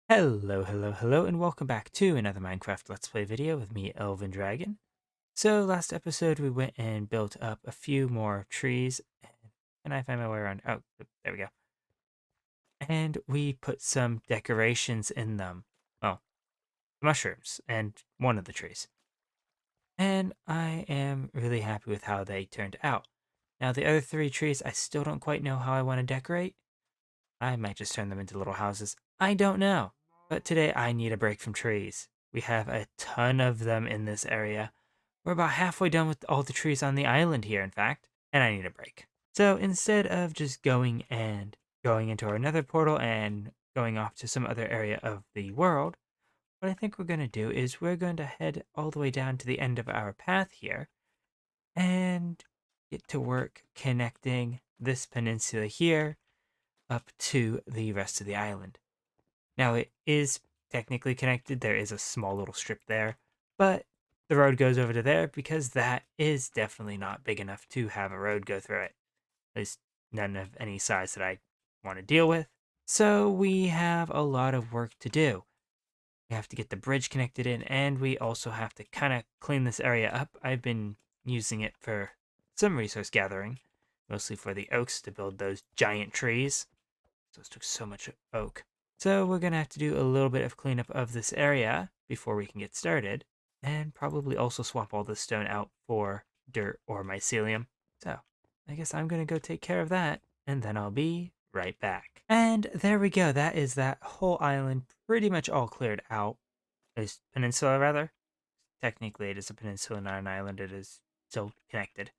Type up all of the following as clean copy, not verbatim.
Hello, and welcome back to another Minecraft Let's Play video with me, Elven Dragon. So, last episode we went and built up a few more trees. And I find my way around? Oh, there we go. And we put some decorations in them. Well, mushrooms and one of the trees. And I am really happy with how they turned out. Now, the other three trees, I still don't quite know how I want to decorate. I might just turn them into little houses. I don't know. But today I need a break from trees. We have a ton of them in this area. We're about halfway done with all the trees on the island here, in fact, and I need a break. So instead of just going into our nether portal and going off to some other area of the world, what I think we're going to do is we're going to head all the way down to the end of our path here and get to work connecting this peninsula here up to the rest of the island. Now, it is technically connected. There is a small little strip there, but the road goes over to there because that is definitely not big enough to have a road go through it. At least none of any size that I want to deal with. So we have a lot of work to do. We have to get the bridge connected in, and we also have to kind of clean this area up. I've been using it for some resource gathering, mostly for the oaks to build those giant trees. Those took so much oak. So we're going to have to do a little bit of cleanup of this area before we can get started, and probably also swap all this stone out for dirt or mycelium. So I guess I'm going to go take care of that, and then I'll be right back. And there we go. That is that whole island pretty much all cleared out. This peninsula, rather. Technically, it is a peninsula, not an island. It is still connected.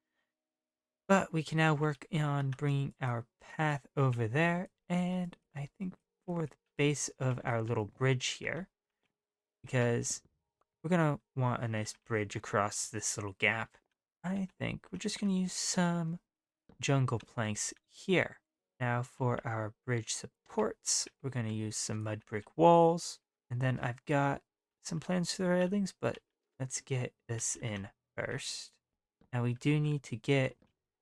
But we can now work on bringing our path over there, and I think for the base of our little bridge here, because we're going to want a nice bridge across this little gap, I think we're just going to use some jungle planks here. Now for our bridge supports, we're going to use some mud brick walls, and then I've got some plans for the railings, but let's get this in first. Now we do need to get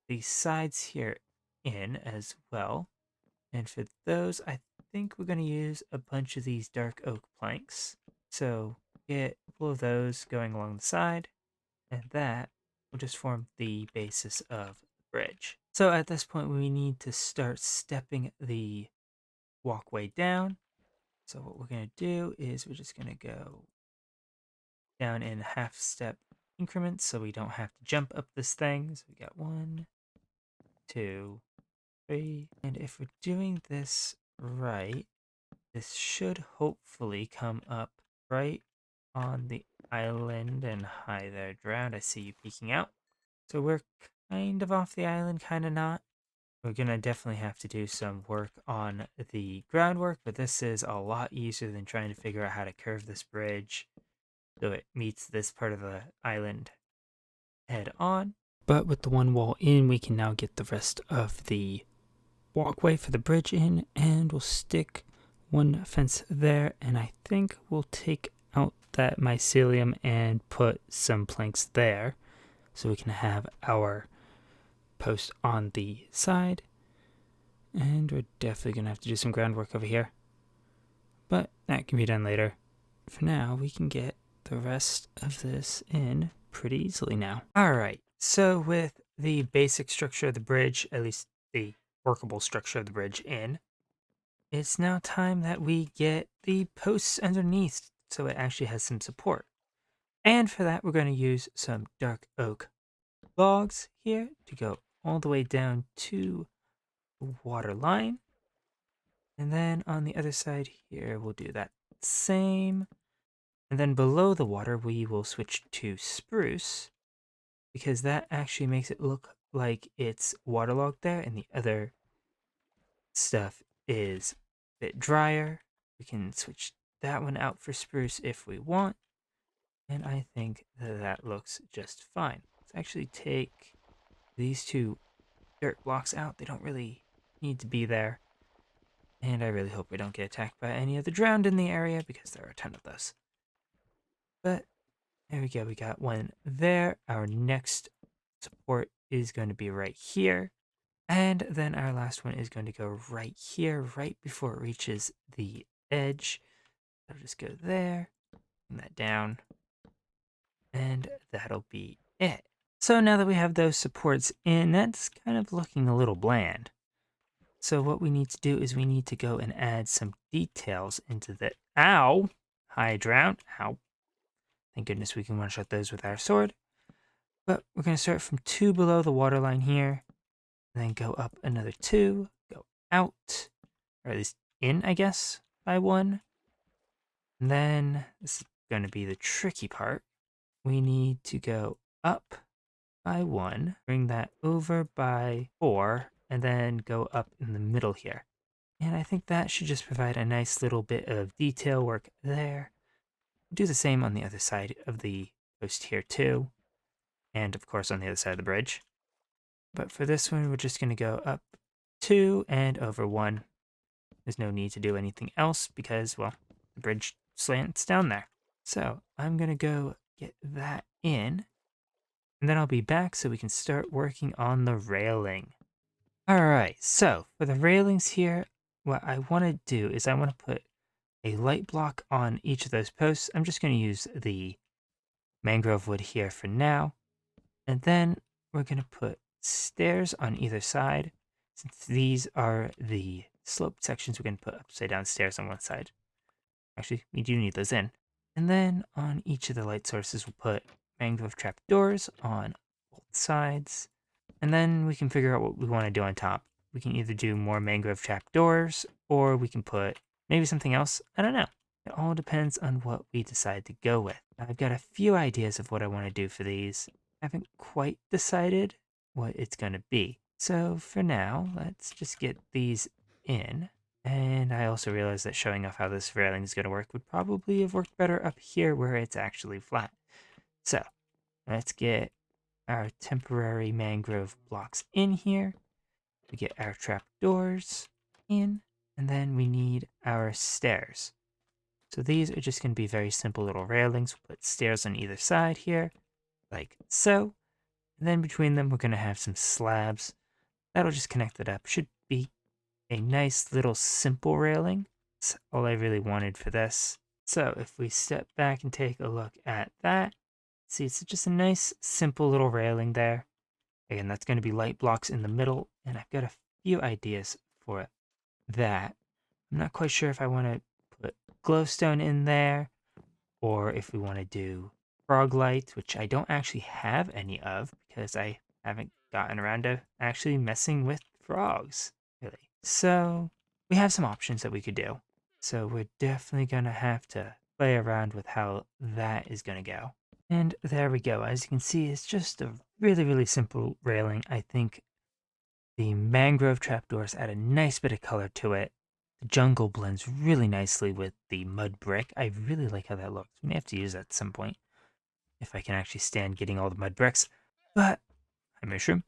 these sides here in as well. And for those, I think we're going to use a bunch of these dark oak planks. So get a couple of those going along the side, and that will just form the basis of the bridge. So at this point, we need to start stepping the walkway down. So what we're going to do is we're just going to go down in half step increments so we don't have to jump up this thing. So we got 1, 2, 3. And if we're doing this right, this should hopefully come up right on the island. And hi there, Drowned. I see you peeking out. So we're kind of off the island, kind of not. We're going to definitely have to do some work on the groundwork, but this is a lot easier than trying to figure out how to curve this bridge so it meets this part of the island head on. But with the one wall in, we can now get the rest of the walkway for the bridge in, and we'll stick one fence there, and I think we'll take out that mycelium and put some planks there so we can have our post on the side. And we're definitely going to have to do some groundwork over here, but that can be done later. For now, we can get the rest of this in pretty easily now. Alright, so with the basic structure of the bridge, at least the workable structure of the bridge in, it's now time that we get the posts underneath so it actually has some support. And for that, we're going to use some dark oak logs here to go all the way down to the water line. And then on the other side here, we'll do that same. And then below the water, we will switch to spruce because that actually makes it look like it's waterlogged there and the other stuff is a bit drier. We can switch that one out for spruce if we want. And I think that that looks just fine. Let's actually take these two dirt blocks out. They don't really need to be there. And I really hope we don't get attacked by any of the drowned in the area because there are a ton of those. But there we go. We got one there. Our next support is going to be right here. And then our last one is going to go right here, right before it reaches the edge. That'll just go there, and that down, and that'll be it. So now that we have those supports in, that's kind of looking a little bland. So what we need to do is we need to go and add some details into the, ow, high drown, ow. Thank goodness we can one-shot those with our sword. But we're going to start from 2 below the waterline here, and then go up another 2, go out, or at least in, I guess, by 1. And then, this is going to be the tricky part, we need to go up by 1, bring that over by 4, and then go up in the middle here. And I think that should just provide a nice little bit of detail work there. Do the same on the other side of the post here too, and of course on the other side of the bridge. But for this one, we're just going to go up 2 and over 1. There's no need to do anything else because, well, the bridge slants down there. So I'm going to go get that in, and then I'll be back so we can start working on the railing. All right, so for the railings here, what I want to do is I want to put a light block on each of those posts. I'm just going to use the mangrove wood here for now. And then we're going to put stairs on either side. Since these are the sloped sections, we're going to put upside down stairs on one side. Actually, we do need those in. And then on each of the light sources, we'll put mangrove trapdoors on both sides. And then we can figure out what we want to do on top. We can either do more mangrove trapdoors, or we can put maybe something else. I don't know. It all depends on what we decide to go with. I've got a few ideas of what I want to do for these. I haven't quite decided what it's going to be. So for now, let's just get these in. And I also realized that showing off how this railing is going to work would probably have worked better up here where it's actually flat. So let's get our temporary mangrove blocks in here. We get our trapdoors in, and then we need our stairs. So these are just going to be very simple little railings. We'll put stairs on either side here, like so. And then between them, we're going to have some slabs. That'll just connect it up. Should be a nice little simple railing. That's all I really wanted for this. So if we step back and take a look at that, see, it's just a nice, simple little railing there. Again, that's going to be light blocks in the middle, and I've got a few ideas for that. I'm not quite sure if I want to put glowstone in there, or if we want to do frog light, which I don't actually have any of, because I haven't gotten around to actually messing with frogs, really. So we have some options that we could do. So we're definitely going to have to play around with how that is going to go. And there we go. As you can see, it's just a really, really simple railing. I think the mangrove trapdoors add a nice bit of color to it. The jungle blends really nicely with the mud brick. I really like how that looks. We may have to use that at some point if I can actually stand getting all the mud bricks. But, hi Mushroom,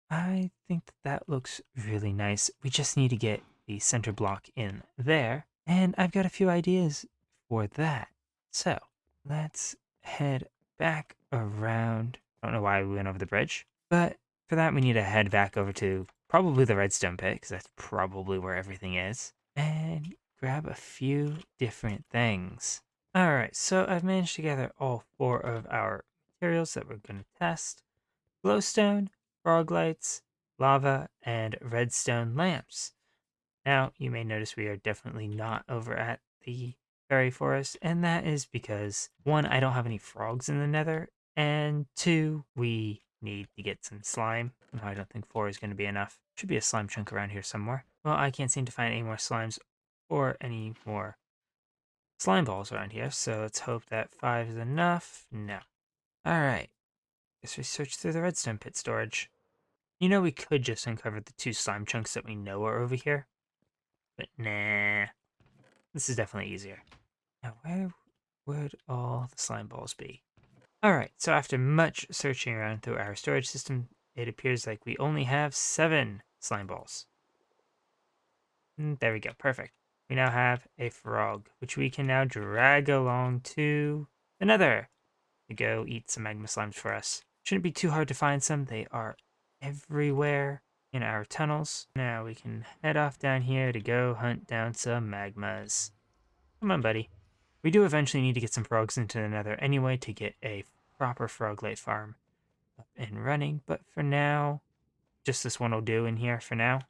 I think that looks really nice. We just need to get the center block in there. And I've got a few ideas for that. So, let's head back around. I don't know why we went over the bridge, but for that we need to head back over to probably the redstone pit, because that's probably where everything is, and grab a few different things. Alright, so I've managed to gather all 4 of our materials that we're going to test. Glowstone, frog lights, lava, and redstone lamps. Now, you may notice we are definitely not over at the fairy forest, and that is because, 1, I don't have any frogs in the nether, and 2, we need to get some slime. No, I don't think 4 is going to be enough. Should be a slime chunk around here somewhere. Well, I can't seem to find any more slimes or any more slime balls around here, so let's hope that 5 is enough. No. Alright, guess we search through the redstone pit storage. You know, we could just uncover the 2 slime chunks that we know are over here, but nah. This is definitely easier. Now, where would all the slime balls be? Alright, so after much searching around through our storage system, it appears like we only have 7 slime balls. There we go, perfect. We now have a frog, which we can now drag along to the nether to go eat some magma slimes for us. Shouldn't be too hard to find some. They are everywhere in our tunnels. Now we can head off down here to go hunt down some magmas. Come on, buddy. We do eventually need to get some frogs into the nether anyway to get a proper froglet farm up and running, but for now, just this one will do in here for now.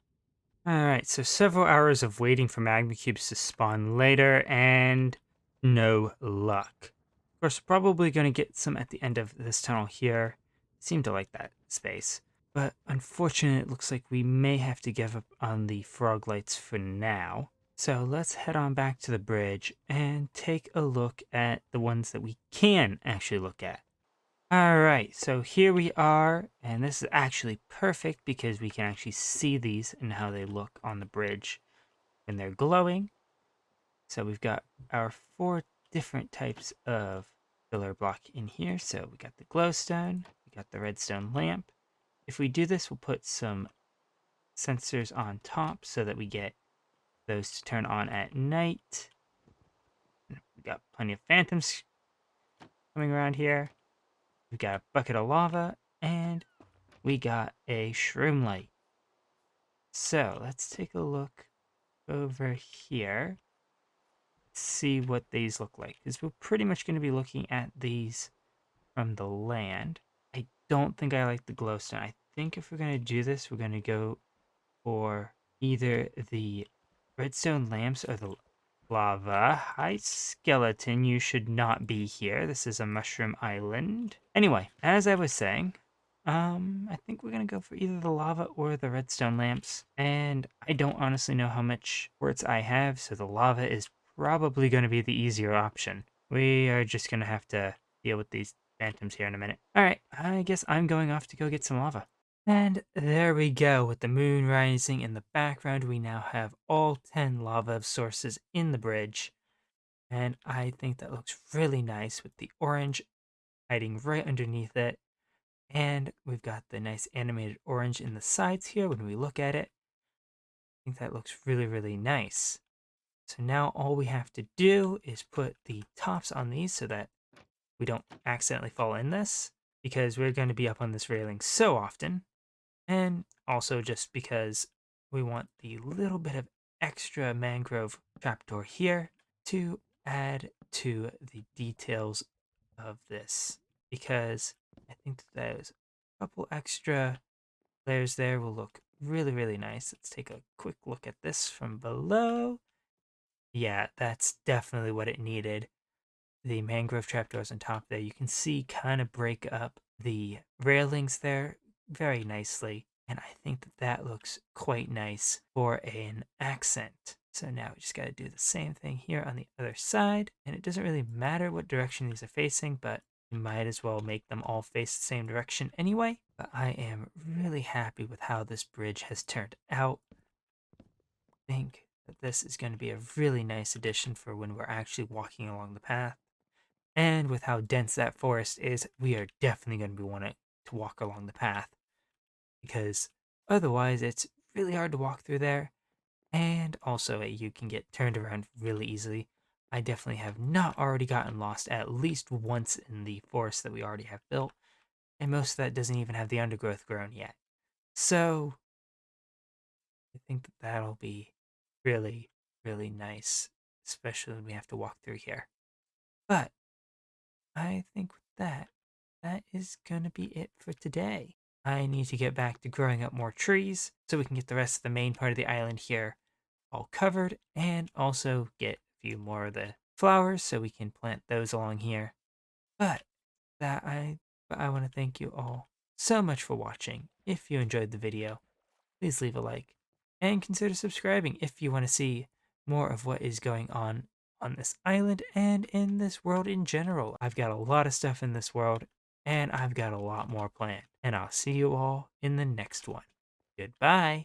Alright, so several hours of waiting for magma cubes to spawn later, and no luck. Of course, probably going to get some at the end of this tunnel here. Seem to like that space. But unfortunately, it looks like we may have to give up on the frog lights for now. So let's head on back to the bridge and take a look at the ones that we can actually look at. Alright, so here we are, and this is actually perfect because we can actually see these and how they look on the bridge when they're glowing. So we've got our 4 different types of pillar block in here. So we got the glowstone, we got the redstone lamp. If we do this, we'll put some sensors on top so that we get those to turn on at night. We got plenty of phantoms coming around here. We've got a bucket of lava, and we got a shroom light. So let's take a look over here. See what these look like, because we're pretty much going to be looking at these from the land. I don't think I like the glowstone. I think if we're going to do this, we're going to go for either the redstone lamps or the lava. Hi, skeleton. You should not be here. This is a mushroom island. Anyway, as I was saying, I think we're gonna go for either the lava or the redstone lamps. And I don't honestly know how much quartz I have, so the lava is probably gonna be the easier option. We are just gonna have to deal with these phantoms here in a minute. Alright, I guess I'm going off to go get some lava. And there we go, with the moon rising in the background, we now have all 10 lava sources in the bridge. And I think that looks really nice with the orange hiding right underneath it. And we've got the nice animated orange in the sides here when we look at it. I think that looks really, really nice. So now all we have to do is put the tops on these so that we don't accidentally fall in this, because we're going to be up on this railing so often. And also just because we want the little bit of extra mangrove trapdoor here to add to the details of this, because I think that those couple extra layers there will look really, really nice. Let's take a quick look at this from below. Yeah, that's definitely what it needed. The mangrove trapdoors on top there, you can see kind of break up the railings there very nicely. And I think that that looks quite nice for an accent. So now we just got to do the same thing here on the other side. And it doesn't really matter what direction these are facing, but you might as well make them all face the same direction anyway. But I am really happy with how this bridge has turned out. I think that this is going to be a really nice addition for when we're actually walking along the path. And with how dense that forest is, we are definitely going to be wanting to walk along the path, because otherwise it's really hard to walk through there, and also you can get turned around really easily. I definitely have not already gotten lost at least once in the forest that we already have built, and most of that doesn't even have the undergrowth grown yet. So I think that that'll be really, really nice, especially when we have to walk through here. But I think with that, that is gonna be it for today. I need to get back to growing up more trees so we can get the rest of the main part of the island here all covered, and also get a few more of the flowers so we can plant those along here. But I want to thank you all so much for watching. If you enjoyed the video, please leave a like and consider subscribing if you want to see more of what is going on this island and in this world in general. I've got a lot of stuff in this world, and I've got a lot more planned. And I'll see you all in the next one. Goodbye.